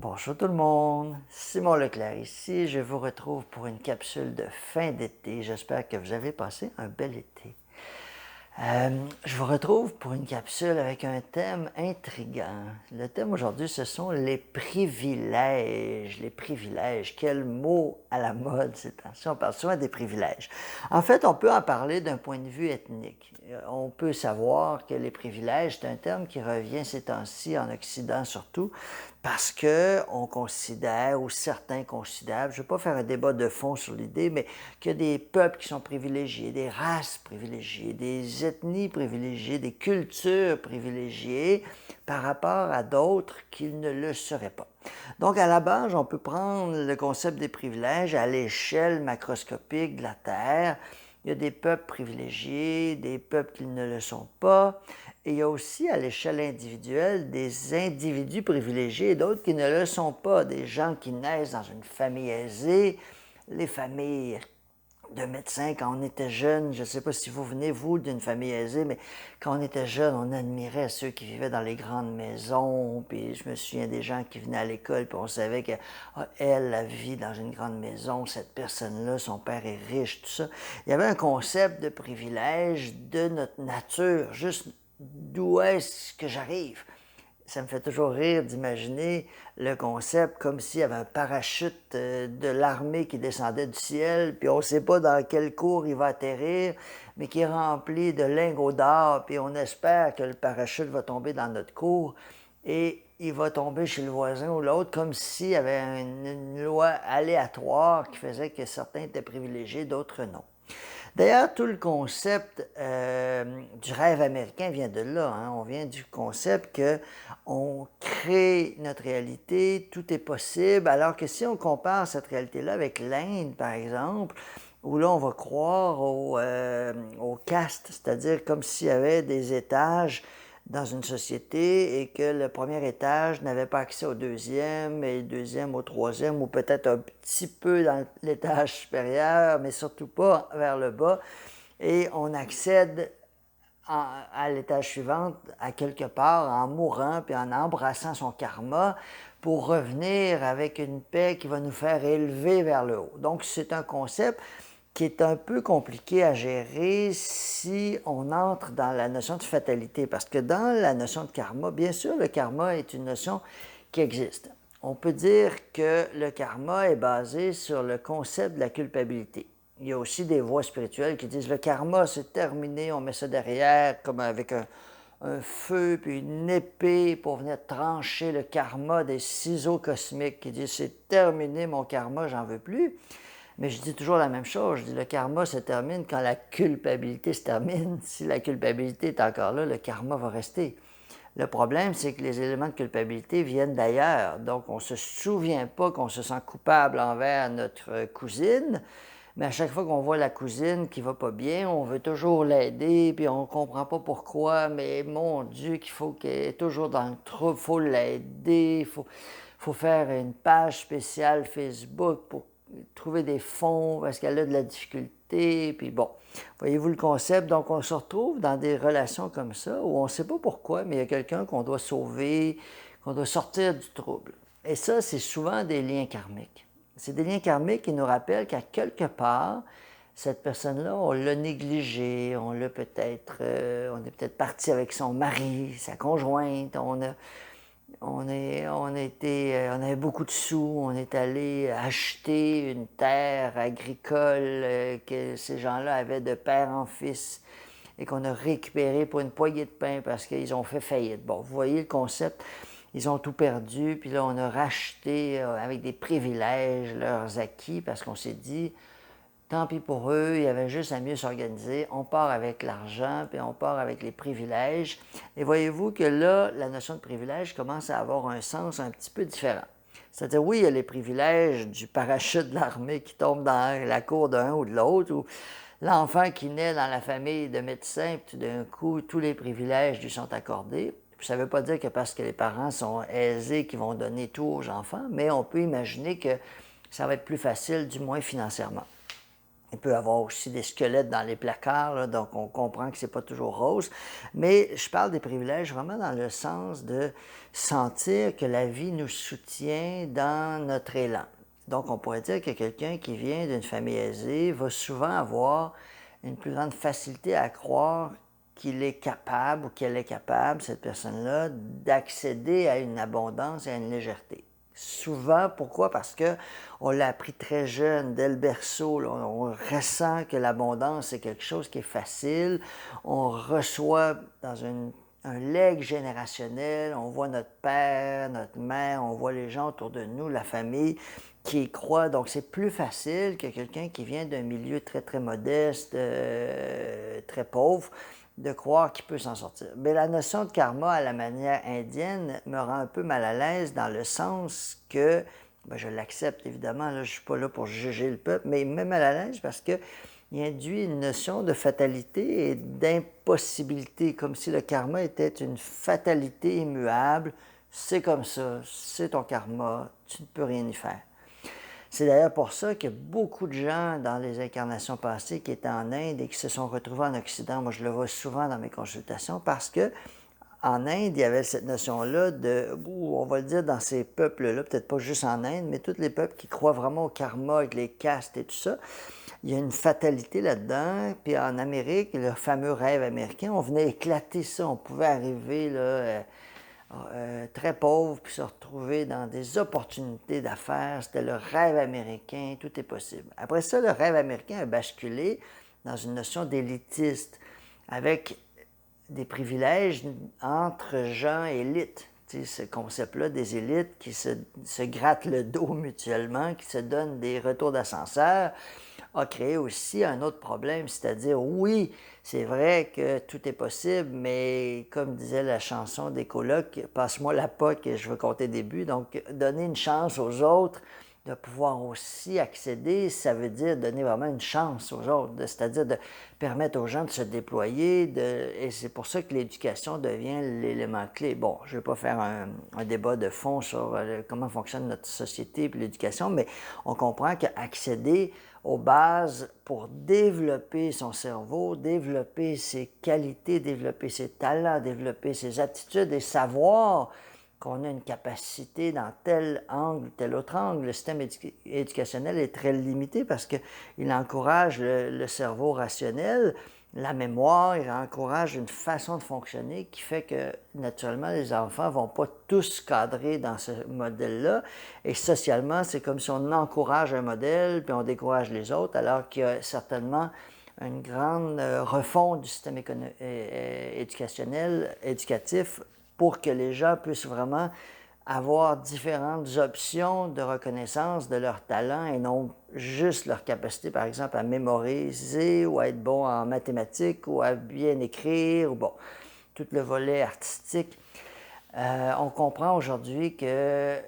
Bonjour tout le monde, Simon Leclerc ici, je vous retrouve pour une capsule de fin d'été. J'espère que vous avez passé un bel été. Je vous retrouve pour une capsule avec un thème intriguant. Le thème aujourd'hui, ce sont les privilèges. Les privilèges, quel mot à la mode ces temps-ci. On parle souvent des privilèges. En fait, on peut en parler d'un point de vue ethnique. On peut savoir que les privilèges, c'est un terme qui revient ces temps-ci en Occident surtout, parce qu'on considère, ou certains considèrent, je ne vais pas faire un débat de fond sur l'idée, mais qu'il y a des peuples qui sont privilégiés, des races privilégiées, des ethnies privilégiées, des cultures privilégiées par rapport à d'autres qui ne le seraient pas. Donc, à la base, on peut prendre le concept des privilèges à l'échelle macroscopique de la Terre. Il y a des peuples privilégiés, des peuples qui ne le sont pas. Et il y a aussi à l'échelle individuelle des individus privilégiés et d'autres qui ne le sont pas. Des gens qui naissent dans une famille aisée, les familles de médecins, quand on était jeune, je ne sais pas si vous venez, vous, d'une famille aisée, mais quand on était jeune, on admirait ceux qui vivaient dans les grandes maisons, puis je me souviens des gens qui venaient à l'école, puis on savait que elle vit dans une grande maison, cette personne-là, son père est riche, tout ça. Il y avait un concept de privilège de notre nature, juste d'où est-ce que j'arrive. Ça me fait toujours rire d'imaginer le concept comme s'il y avait un parachute de l'armée qui descendait du ciel, puis on ne sait pas dans quelle cour il va atterrir, mais qui est rempli de lingots d'or, puis on espère que le parachute va tomber dans notre cour et il va tomber chez le voisin ou l'autre, comme s'il y avait une loi aléatoire qui faisait que certains étaient privilégiés, d'autres non. D'ailleurs, tout le concept du rêve américain vient de là. Hein? On vient du concept qu'on crée notre réalité, tout est possible, alors que si on compare cette réalité-là avec l'Inde, par exemple, où là, on va croire aux castes, c'est-à-dire comme s'il y avait des étages dans une société et que le premier étage n'avait pas accès au deuxième et le deuxième au troisième ou peut-être un petit peu dans l'étage supérieur, mais surtout pas vers le bas. Et on accède à l'étage suivant à quelque part en mourant puis en embrassant son karma pour revenir avec une paix qui va nous faire élever vers le haut. Donc c'est un concept qui est un peu compliqué à gérer si on entre dans la notion de fatalité. Parce que dans la notion de karma, bien sûr, le karma est une notion qui existe. On peut dire que le karma est basé sur le concept de la culpabilité. Il y a aussi des voies spirituelles qui disent le karma, c'est terminé, on met ça derrière comme avec un feu puis une épée pour venir trancher le karma des ciseaux cosmiques qui disent c'est terminé mon karma, j'en veux plus. Mais je dis toujours la même chose, je dis le karma se termine quand la culpabilité se termine. Si la culpabilité est encore là, le karma va rester. Le problème, c'est que les éléments de culpabilité viennent d'ailleurs. Donc, on ne se souvient pas qu'on se sent coupable envers notre cousine, mais à chaque fois qu'on voit la cousine qui va pas bien, on veut toujours l'aider, puis on ne comprend pas pourquoi, mais mon Dieu, qu'il faut qu'elle est toujours dans le trouble, il faut l'aider, faut faire une page spéciale Facebook pour trouver des fonds parce qu'elle a de la difficulté, puis bon, voyez-vous le concept? Donc, on se retrouve dans des relations comme ça où on ne sait pas pourquoi, mais il y a quelqu'un qu'on doit sauver, qu'on doit sortir du trouble. Et ça, c'est souvent des liens karmiques. C'est des liens karmiques qui nous rappellent qu'à quelque part, cette personne-là, on l'a négligée, on est peut-être parti avec son mari, sa conjointe, on avait beaucoup de sous, on est allé acheter une terre agricole que ces gens-là avaient de père en fils et qu'on a récupéré pour une poignée de pain parce qu'ils ont fait faillite. Bon, vous voyez le concept, ils ont tout perdu, puis là, on a racheté avec des privilèges leurs acquis parce qu'on s'est dit, tant pis pour eux, il y avait juste à mieux s'organiser. On part avec l'argent, puis on part avec les privilèges. Et voyez-vous que là, la notion de privilège commence à avoir un sens un petit peu différent. C'est-à-dire, oui, il y a les privilèges du parachute de l'armée qui tombe dans la cour d'un ou de l'autre, ou l'enfant qui naît dans la famille de médecins, puis tout d'un coup, tous les privilèges lui sont accordés. Puis ça ne veut pas dire que parce que les parents sont aisés qu'ils vont donner tout aux enfants, mais on peut imaginer que ça va être plus facile, du moins financièrement. Il peut y avoir aussi des squelettes dans les placards, là, donc on comprend que c'est pas toujours rose. Mais je parle des privilèges vraiment dans le sens de sentir que la vie nous soutient dans notre élan. Donc on pourrait dire que quelqu'un qui vient d'une famille aisée va souvent avoir une plus grande facilité à croire qu'il est capable ou qu'elle est capable, cette personne-là, d'accéder à une abondance et à une légèreté. Souvent, pourquoi? Parce que on l'a appris très jeune, dès le berceau, là, on ressent que l'abondance, c'est quelque chose qui est facile. On reçoit dans un legs générationnel, on voit notre père, notre mère, on voit les gens autour de nous, la famille, qui y croient. Donc, c'est plus facile que quelqu'un qui vient d'un milieu très, très modeste, très pauvre, de croire qu'il peut s'en sortir. Mais la notion de karma à la manière indienne me rend un peu mal à l'aise dans le sens que, ben je l'accepte évidemment, là, je ne suis pas là pour juger le peuple, mais il me met mal à l'aise parce qu'il induit une notion de fatalité et d'impossibilité, comme si le karma était une fatalité immuable. C'est comme ça, c'est ton karma, tu ne peux rien y faire. C'est d'ailleurs pour ça que beaucoup de gens dans les incarnations passées qui étaient en Inde et qui se sont retrouvés en Occident, moi je le vois souvent dans mes consultations, parce que en Inde, il y avait cette notion-là de, on va le dire dans ces peuples-là, peut-être pas juste en Inde, mais tous les peuples qui croient vraiment au karma avec les castes et tout ça, il y a une fatalité là-dedans. Puis en Amérique, le fameux rêve américain, on venait éclater ça. On pouvait arriver là, très pauvre puis se retrouver dans des opportunités d'affaires. C'était le rêve américain, tout est possible. Après ça, le rêve américain a basculé dans une notion d'élitiste, avec des privilèges entre gens élites. Tu sais, ce concept-là des élites qui se grattent le dos mutuellement, qui se donnent des retours d'ascenseur, a créé aussi un autre problème, c'est-à-dire, oui, c'est vrai que tout est possible, mais comme disait la chanson des colocs, passe-moi la POC et je veux compter des buts. Donc, donner une chance aux autres de pouvoir aussi accéder, ça veut dire donner vraiment une chance aux autres, c'est-à-dire de permettre aux gens de se déployer, et c'est pour ça que l'éducation devient l'élément clé. Bon, je ne vais pas faire un débat de fond sur comment fonctionne notre société et l'éducation, mais on comprend qu'accéder aux bases pour développer son cerveau, développer ses qualités, développer ses talents, développer ses aptitudes et savoir qu'on a une capacité dans tel angle, tel autre angle. Le système éducationnel est très limité parce qu'il encourage le cerveau rationnel, la mémoire, il encourage une façon de fonctionner qui fait que, naturellement, les enfants ne vont pas tous cadrer dans ce modèle-là. Et socialement, c'est comme si on encourage un modèle puis on décourage les autres, alors qu'il y a certainement une grande refonte du système éducatif pour que les gens puissent vraiment avoir différentes options de reconnaissance de leur talent et non juste leur capacité, par exemple, à mémoriser ou à être bon en mathématiques ou à bien écrire, ou bon, tout le volet artistique. On comprend aujourd'hui que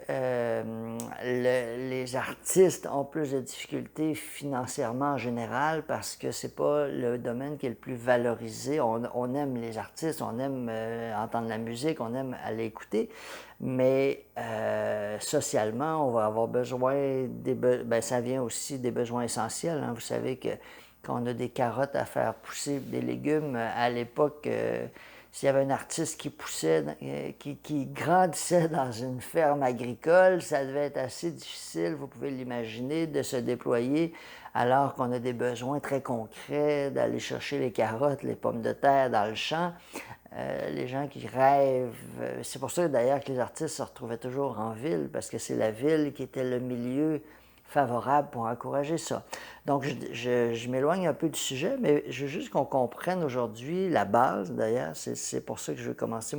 les artistes ont plus de difficultés financièrement en général parce que c'est pas le domaine qui est le plus valorisé. On aime les artistes, on aime entendre la musique, on aime aller écouter, mais socialement, on va avoir besoin ça vient aussi des besoins essentiels. Hein. Vous savez que quand on a des carottes à faire pousser, des légumes, à l'époque, s'il y avait un artiste qui poussait, qui grandissait dans une ferme agricole, ça devait être assez difficile, vous pouvez l'imaginer, de se déployer alors qu'on a des besoins très concrets, d'aller chercher les carottes, les pommes de terre dans le champ. Les gens qui rêvent, c'est pour ça d'ailleurs que les artistes se retrouvaient toujours en ville, parce que c'est la ville qui était le milieu favorable pour encourager ça. Donc, je m'éloigne un peu du sujet, mais je veux juste qu'on comprenne aujourd'hui la base, d'ailleurs, c'est pour ça que je veux commencer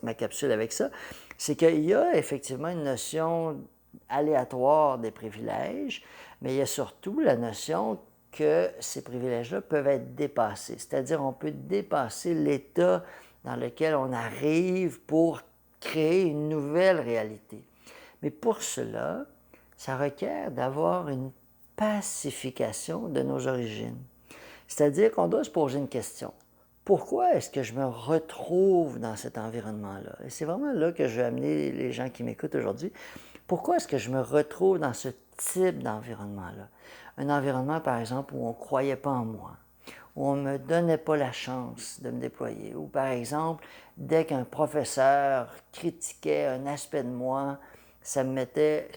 ma capsule avec ça, c'est qu'il y a effectivement une notion aléatoire des privilèges, mais il y a surtout la notion que ces privilèges-là peuvent être dépassés, c'est-à-dire on peut dépasser l'état dans lequel on arrive pour créer une nouvelle réalité. Mais pour cela, ça requiert d'avoir une pacification de nos origines. C'est-à-dire qu'on doit se poser une question. Pourquoi est-ce que je me retrouve dans cet environnement-là? Et c'est vraiment là que je veux amener les gens qui m'écoutent aujourd'hui. Pourquoi est-ce que je me retrouve dans ce type d'environnement-là? Un environnement, par exemple, où on ne croyait pas en moi, où on ne me donnait pas la chance de me déployer, ou par exemple, dès qu'un professeur critiquait un aspect de moi, ça me mettait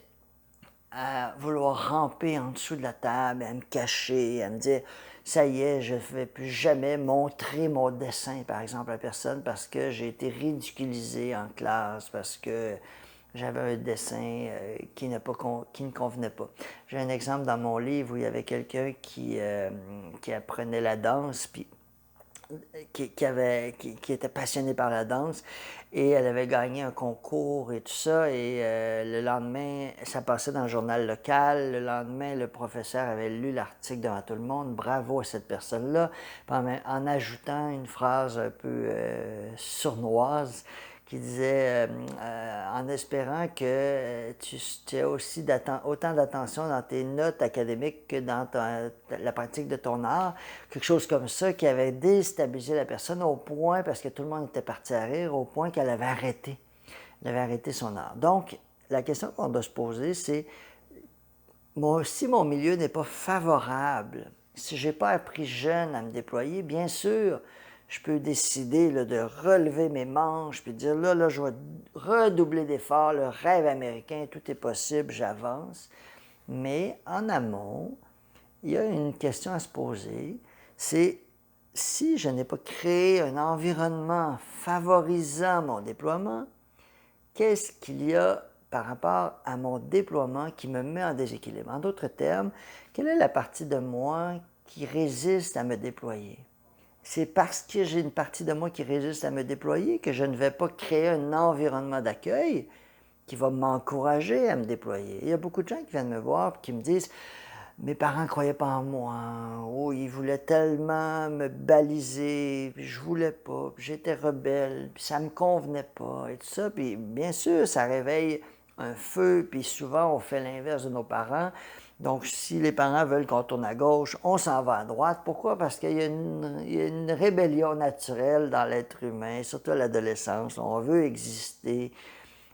à vouloir ramper en dessous de la table, à me cacher, à me dire, ça y est, je ne vais plus jamais montrer mon dessin, par exemple, à personne parce que j'ai été ridiculisé en classe, parce que j'avais un dessin qui ne convenait pas. J'ai un exemple dans mon livre où il y avait quelqu'un qui apprenait la danse, puis qui était passionnée par la danse et elle avait gagné un concours et tout ça. Et le lendemain, ça passait dans le journal local. Le lendemain, le professeur avait lu l'article devant tout le monde. Bravo à cette personne-là, en ajoutant une phrase un peu sournoise qui disait en espérant que tu aies aussi autant d'attention dans tes notes académiques que dans la pratique de ton art, quelque chose comme ça qui avait déstabilisé la personne au point, parce que tout le monde était parti à rire, au point qu'elle avait arrêté. Elle avait arrêté son art. Donc, la question qu'on doit se poser, c'est si mon milieu n'est pas favorable, si je n'ai pas appris jeune à me déployer, bien sûr, je peux décider là, de relever mes manches puis dire là, je vais redoubler d'efforts, le rêve américain, tout est possible, j'avance. Mais en amont, il y a une question à se poser, c'est si je n'ai pas créé un environnement favorisant mon déploiement, qu'est-ce qu'il y a par rapport à mon déploiement qui me met en déséquilibre? En d'autres termes, quelle est la partie de moi qui résiste à me déployer? C'est parce que j'ai une partie de moi qui résiste à me déployer que je ne vais pas créer un environnement d'accueil qui va m'encourager à me déployer. Il y a beaucoup de gens qui viennent me voir et qui me disent « Mes parents ne croyaient pas en moi, oh, ils voulaient tellement me baliser, puis je voulais pas, puis j'étais rebelle, puis ça me convenait pas, et tout ça. » Puis bien sûr, ça réveille un feu, puis souvent on fait l'inverse de nos parents. Donc, si les parents veulent qu'on tourne à gauche, on s'en va à droite. Pourquoi? Parce qu'il y a une rébellion naturelle dans l'être humain, surtout à l'adolescence. On veut exister.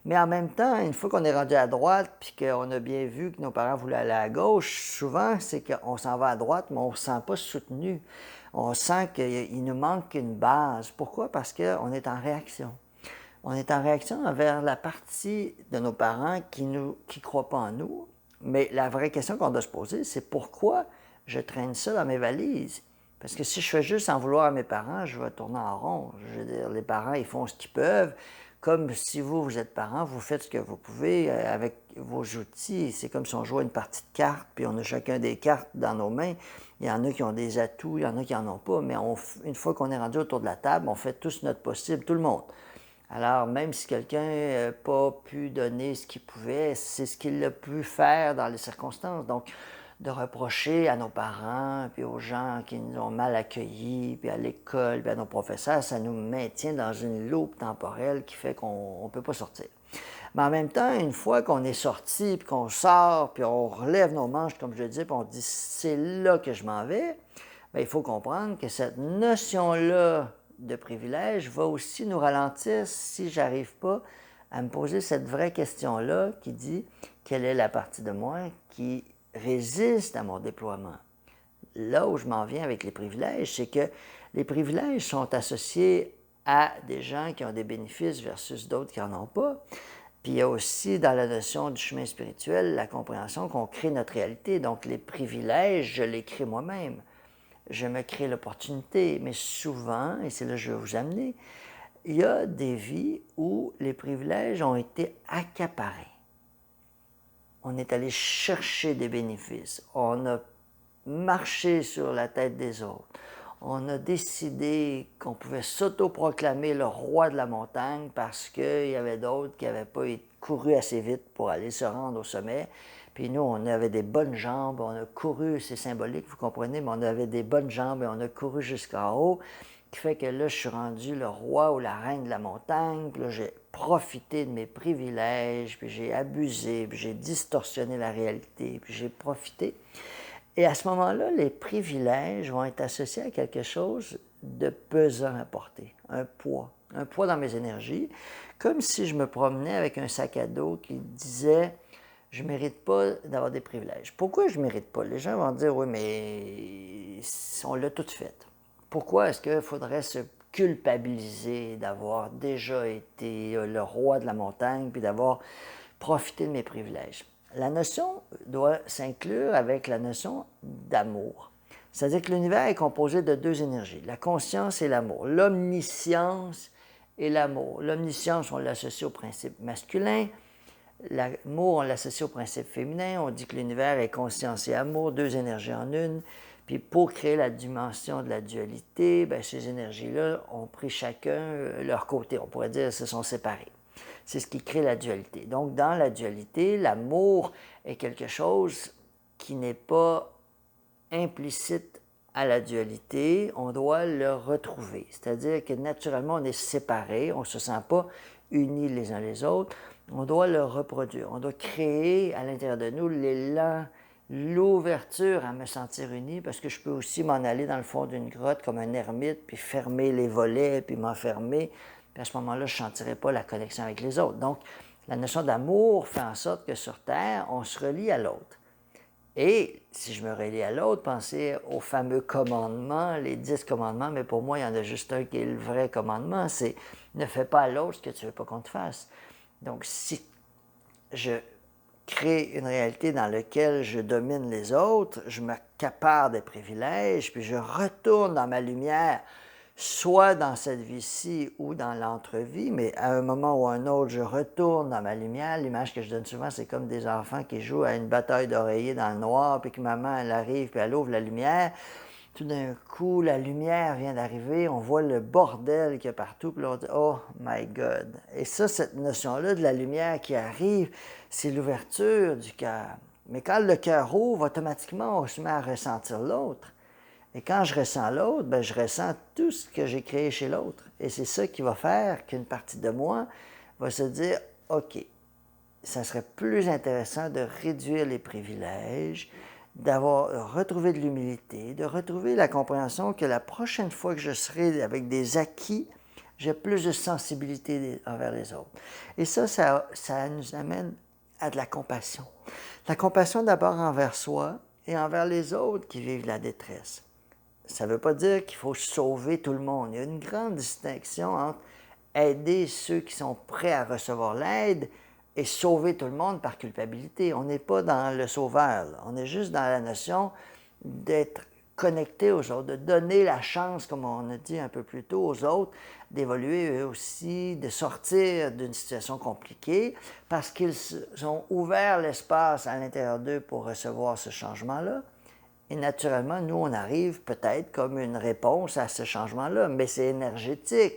Mais en même temps, une fois qu'on est rendu à droite, puis qu'on a bien vu que nos parents voulaient aller à gauche, souvent, c'est qu'on s'en va à droite, mais on ne se sent pas soutenu. On sent qu'il nous manque une base. Pourquoi? Parce qu'on est en réaction. On est en réaction envers la partie de nos parents qui ne croient pas en nous. Mais la vraie question qu'on doit se poser, c'est pourquoi je traîne ça dans mes valises? Parce que si je fais juste en vouloir à mes parents, je vais tourner en rond. Je veux dire, les parents, ils font ce qu'ils peuvent. Comme si vous êtes parent, vous faites ce que vous pouvez avec vos outils. C'est comme si on jouait une partie de cartes, puis on a chacun des cartes dans nos mains. Il y en a qui ont des atouts, il y en a qui n'en ont pas. Mais une fois qu'on est rendu autour de la table, on fait tous notre possible, tout le monde. Alors, même si quelqu'un n'a pas pu donner ce qu'il pouvait, c'est ce qu'il a pu faire dans les circonstances. Donc, de reprocher à nos parents, puis aux gens qui nous ont mal accueillis, puis à l'école, puis à nos professeurs, ça nous maintient dans une loupe temporelle qui fait qu'on ne peut pas sortir. Mais en même temps, une fois qu'on est sorti, puis qu'on sort, puis on relève nos manches, comme je le dis, puis on dit « c'est là que je m'en vais », bien, il faut comprendre que cette notion-là de privilège va aussi nous ralentir si je n'arrive pas à me poser cette vraie question-là qui dit quelle est la partie de moi qui résiste à mon déploiement. Là où je m'en viens avec les privilèges, c'est que les privilèges sont associés à des gens qui ont des bénéfices versus d'autres qui n'en ont pas. Puis il y a aussi dans la notion du chemin spirituel la compréhension qu'on crée notre réalité. Donc les privilèges, je les crée moi-même. Je me crée l'opportunité, mais souvent, et c'est là que je vais vous amener, il y a des vies où les privilèges ont été accaparés. On est allé chercher des bénéfices. On a marché sur la tête des autres. On a décidé qu'on pouvait s'autoproclamer le roi de la montagne parce qu'il y avait d'autres qui n'avaient pas couru assez vite pour aller se rendre au sommet. Puis nous, on avait des bonnes jambes, on a couru, c'est symbolique, vous comprenez, mais on avait des bonnes jambes et on a couru jusqu'en haut, qui fait que là, je suis rendu le roi ou la reine de la montagne, puis là, j'ai profité de mes privilèges, puis j'ai abusé, puis j'ai distorsionné la réalité, puis j'ai profité. Et à ce moment-là, les privilèges vont être associés à quelque chose de pesant à porter, un poids dans mes énergies, comme si je me promenais avec un sac à dos qui disait je ne mérite pas d'avoir des privilèges. Pourquoi je ne mérite pas? Les gens vont dire, oui, mais on l'a tout fait. Pourquoi est-ce qu'il faudrait se culpabiliser d'avoir déjà été le roi de la montagne puis d'avoir profité de mes privilèges? La notion doit s'inclure avec la notion d'amour. C'est-à-dire que l'univers est composé de deux énergies, la conscience et l'amour, l'omniscience et l'amour. L'omniscience, on l'associe au principe masculin. L'amour, on l'associe au principe féminin. On dit que l'univers est conscience et amour, deux énergies en une. Puis pour créer la dimension de la dualité, bien, ces énergies-là ont pris chacun leur côté. On pourrait dire qu'elles se sont séparées. C'est ce qui crée la dualité. Donc, dans la dualité, l'amour est quelque chose qui n'est pas implicite à la dualité. On doit le retrouver. C'est-à-dire que naturellement, on est séparés, on ne se sent pas unis les uns les autres. On doit le reproduire. On doit créer à l'intérieur de nous l'élan, l'ouverture à me sentir uni, parce que je peux aussi m'en aller dans le fond d'une grotte comme un ermite, puis fermer les volets, puis m'enfermer. Puis à ce moment-là, je ne sentirai pas la connexion avec les autres. Donc, la notion d'amour fait en sorte que sur Terre, on se relie à l'autre. Et si je me relie à l'autre, pensez aux fameux commandements, les 10 commandements, mais pour moi, il y en a juste un qui est le vrai commandement, c'est ne fais pas à l'autre ce que tu ne veux pas qu'on te fasse. Donc, si je crée une réalité dans laquelle je domine les autres, je m'accapare des privilèges, puis je retourne dans ma lumière, soit dans cette vie-ci ou dans l'entre-vie, mais à un moment ou à un autre, je retourne dans ma lumière. L'image que je donne souvent, c'est comme des enfants qui jouent à une bataille d'oreillers dans le noir, puis que maman, elle arrive, puis elle ouvre la lumière. Tout d'un coup, la lumière vient d'arriver, on voit le bordel qu'il y a partout, puis là, on dit « Oh my God! » Et ça, cette notion-là de la lumière qui arrive, c'est l'ouverture du cœur. Mais quand le cœur ouvre, automatiquement, on se met à ressentir l'autre. Et quand je ressens l'autre, bien, je ressens tout ce que j'ai créé chez l'autre. Et c'est ça qui va faire qu'une partie de moi va se dire « OK, ça serait plus intéressant de réduire les privilèges, d'avoir retrouvé de l'humilité, de retrouver la compréhension que la prochaine fois que je serai avec des acquis, j'ai plus de sensibilité envers les autres. » Et ça nous amène à de la compassion. La compassion d'abord envers soi et envers les autres qui vivent la détresse. Ça ne veut pas dire qu'il faut sauver tout le monde. Il y a une grande distinction entre aider ceux qui sont prêts à recevoir l'aide et sauver tout le monde par culpabilité. On n'est pas dans le sauveur, là. On est juste dans la notion d'être connecté aux autres, de donner la chance, comme on a dit un peu plus tôt, aux autres, d'évoluer eux aussi, de sortir d'une situation compliquée, parce qu'ils ont ouvert l'espace à l'intérieur d'eux pour recevoir ce changement-là. Et naturellement, nous, on arrive peut-être comme une réponse à ce changement-là, mais c'est énergétique.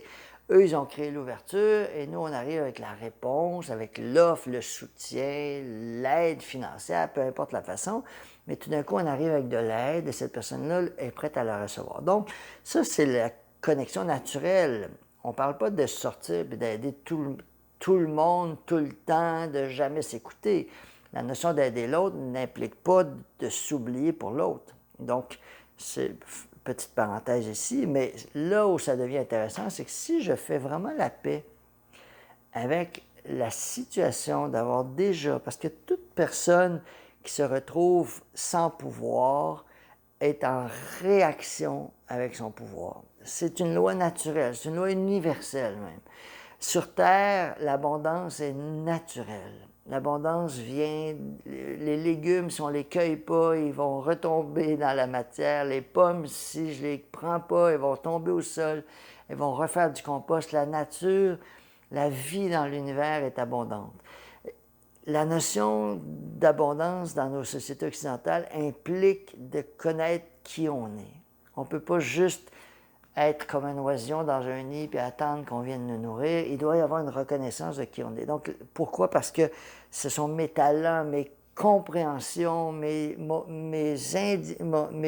Eux, ils ont créé l'ouverture et nous, on arrive avec la réponse, avec l'offre, le soutien, l'aide financière, peu importe la façon. Mais tout d'un coup, on arrive avec de l'aide et cette personne-là est prête à la recevoir. Donc, ça, c'est la connexion naturelle. On ne parle pas de sortir et d'aider tout le monde, tout le temps, de jamais s'écouter. La notion d'aider l'autre n'implique pas de s'oublier pour l'autre. Donc, c'est une petite parenthèse ici, mais là où ça devient intéressant, c'est que si je fais vraiment la paix avec la situation d'avoir déjà, parce que toute personne qui se retrouve sans pouvoir est en réaction avec son pouvoir. C'est une loi naturelle, c'est une loi universelle même. Sur Terre, l'abondance est naturelle. L'abondance vient, les légumes, si on ne les cueille pas, ils vont retomber dans la matière. Les pommes, si je ne les prends pas, elles vont tomber au sol. Elles vont refaire du compost. La nature, la vie dans l'univers est abondante. La notion d'abondance dans nos sociétés occidentales implique de connaître qui on est. On ne peut pas juste être comme un oisillon dans un nid puis attendre qu'on vienne nous nourrir. Il doit y avoir une reconnaissance de qui on est. Donc, pourquoi? Parce que ce sont mes talents, mes compréhensions, mes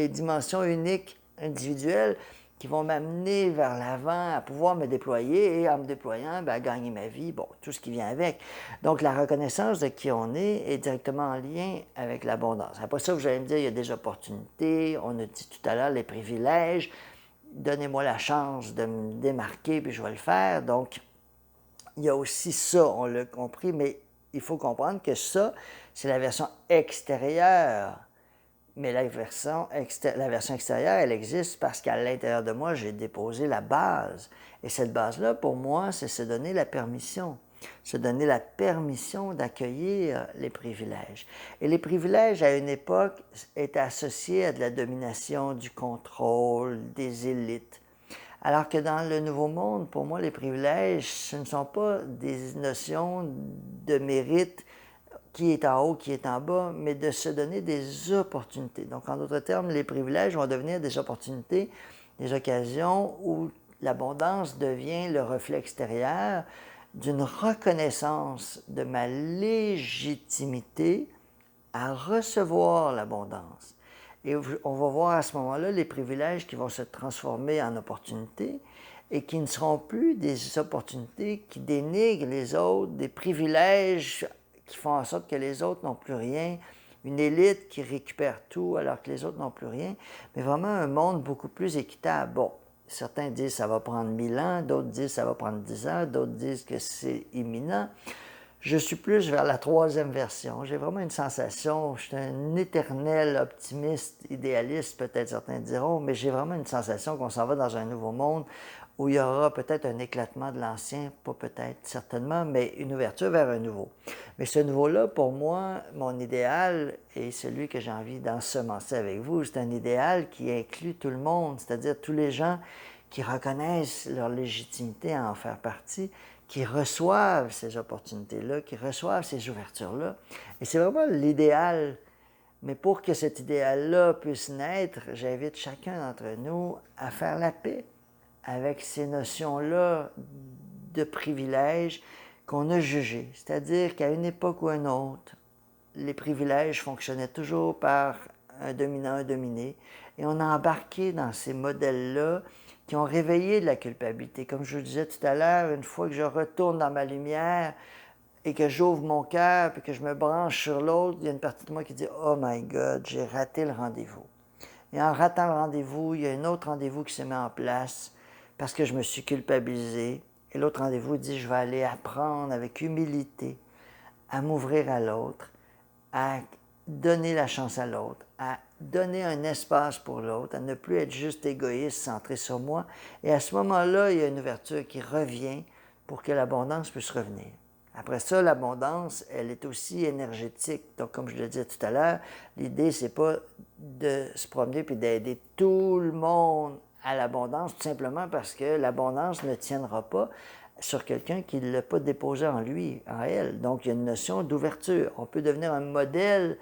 dimensions uniques, individuelles, qui vont m'amener vers l'avant à pouvoir me déployer et en me déployant, à gagner ma vie, bon, tout ce qui vient avec. Donc, la reconnaissance de qui on est directement en lien avec l'abondance. Après ça, vous allez me dire, il y a des opportunités, on a dit tout à l'heure les privilèges, donnez-moi la chance de me démarquer, puis je vais le faire. Donc, il y a aussi ça, on l'a compris, mais il faut comprendre que ça, c'est la version extérieure. Mais la version extérieure, elle existe parce qu'à l'intérieur de moi, j'ai déposé la base. Et cette base-là, pour moi, c'est se donner la permission. Se donner la permission d'accueillir les privilèges. Et les privilèges, à une époque, étaient associés à de la domination, du contrôle, des élites. Alors que dans le Nouveau Monde, pour moi, les privilèges, ce ne sont pas des notions de mérite, qui est en haut, qui est en bas, mais de se donner des opportunités. Donc, en d'autres termes, les privilèges vont devenir des opportunités, des occasions où l'abondance devient le reflet extérieur d'une reconnaissance de ma légitimité à recevoir l'abondance. Et on va voir à ce moment-là les privilèges qui vont se transformer en opportunités et qui ne seront plus des opportunités qui dénigrent les autres, des privilèges qui font en sorte que les autres n'ont plus rien, une élite qui récupère tout alors que les autres n'ont plus rien, mais vraiment un monde beaucoup plus équitable. Bon, certains disent que ça va prendre 1000 ans, d'autres disent que ça va prendre 10 ans, d'autres disent que c'est imminent. Je suis plus vers la troisième version. J'ai vraiment une sensation, je suis un éternel optimiste, idéaliste, peut-être certains diront, mais j'ai vraiment une sensation qu'on s'en va dans un nouveau monde où il y aura peut-être un éclatement de l'ancien, pas peut-être, certainement, mais une ouverture vers un nouveau. Mais ce nouveau-là, pour moi, mon idéal, et celui que j'ai envie d'ensemencer avec vous, c'est un idéal qui inclut tout le monde, c'est-à-dire tous les gens qui reconnaissent leur légitimité à en faire partie, qui reçoivent ces opportunités-là, qui reçoivent ces ouvertures-là. Et c'est vraiment l'idéal. Mais pour que cet idéal-là puisse naître, j'invite chacun d'entre nous à faire la paix avec ces notions-là de privilèges qu'on a jugées. C'est-à-dire qu'à une époque ou à une autre, les privilèges fonctionnaient toujours par un dominant, un dominé, et on a embarqué dans ces modèles-là qui ont réveillé de la culpabilité. Comme je vous disais tout à l'heure, une fois que je retourne dans ma lumière et que j'ouvre mon cœur et que je me branche sur l'autre, il y a une partie de moi qui dit « Oh my God, j'ai raté le rendez-vous ». Et en ratant le rendez-vous, il y a un autre rendez-vous qui se met en place parce que je me suis culpabilisé. Et l'autre rendez-vous dit « Je vais aller apprendre avec humilité à m'ouvrir à l'autre, à donner la chance à l'autre, à donner un espace pour l'autre, à ne plus être juste égoïste, centré sur moi. Et à ce moment-là, il y a une ouverture qui revient pour que l'abondance puisse revenir. Après ça, l'abondance, elle est aussi énergétique. Donc, comme je le disais tout à l'heure, l'idée, c'est pas de se promener puis d'aider tout le monde à l'abondance, tout simplement parce que l'abondance ne tiendra pas sur quelqu'un qui ne l'a pas déposé en lui, en elle. Donc, il y a une notion d'ouverture. On peut devenir un modèle,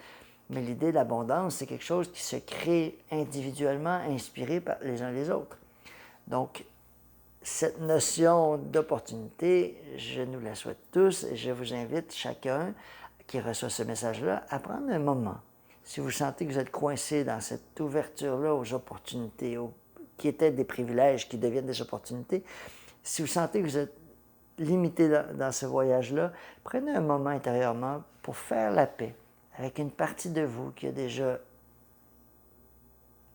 mais l'idée de l'abondance, c'est quelque chose qui se crée individuellement, inspiré par les uns les autres. Donc, cette notion d'opportunité, je nous la souhaite tous et je vous invite chacun qui reçoit ce message-là à prendre un moment. Si vous sentez que vous êtes coincé dans cette ouverture-là aux opportunités, qui étaient des privilèges, qui deviennent des opportunités, si vous sentez que vous êtes limité dans ce voyage-là, prenez un moment intérieurement pour faire la paix avec une partie de vous qui a déjà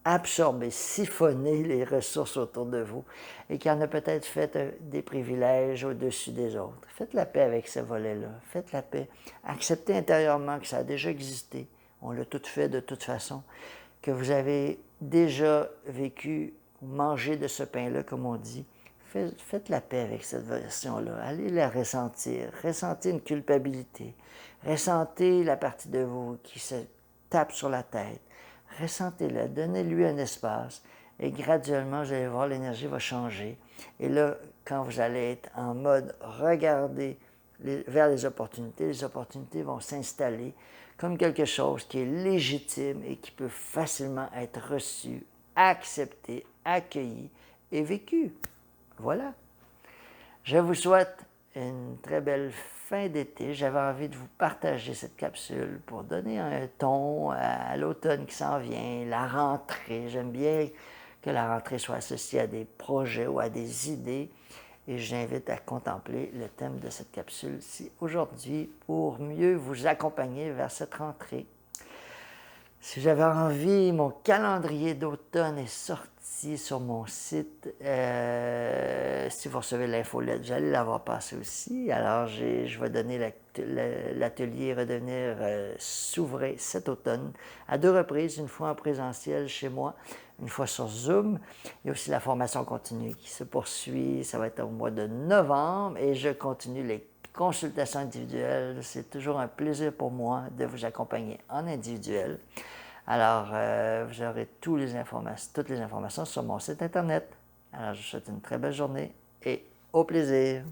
absorber, siphonner les ressources autour de vous et qui en a peut-être fait des privilèges au-dessus des autres. Faites la paix avec ce volet-là. Faites la paix. Acceptez intérieurement que ça a déjà existé. On l'a tout fait de toute façon. Que vous avez déjà vécu ou mangé de ce pain-là, comme on dit. Faites la paix avec cette version-là. Allez la ressentir. Ressentez une culpabilité. Ressentez la partie de vous qui se tape sur la tête. Ressentez-le, donnez-lui un espace et graduellement, vous allez voir, l'énergie va changer. Et là, quand vous allez être en mode regarder vers les opportunités vont s'installer comme quelque chose qui est légitime et qui peut facilement être reçu, accepté, accueilli et vécu. Voilà. Je vous souhaite une très belle fin d'été. J'avais envie de vous partager cette capsule pour donner un ton à l'automne qui s'en vient, la rentrée. J'aime bien que la rentrée soit associée à des projets ou à des idées. Et j'invite à contempler le thème de cette capsule-ci aujourd'hui pour mieux vous accompagner vers cette rentrée. Si j'avais envie, mon calendrier d'automne est sorti sur mon site. Si vous recevez l'infolette, j'allais l'avoir passé aussi. Alors, je vais donner l'atelier Redevenir souverain cet automne à 2 reprises, une fois en présentiel chez moi, une fois sur Zoom. Il y a aussi la formation continue qui se poursuit. Ça va être au mois de novembre et je continue les consultations individuelles. C'est toujours un plaisir pour moi de vous accompagner en individuel. Alors, vous aurez toutes les informations sur mon site Internet. Alors, je vous souhaite une très belle journée et au plaisir.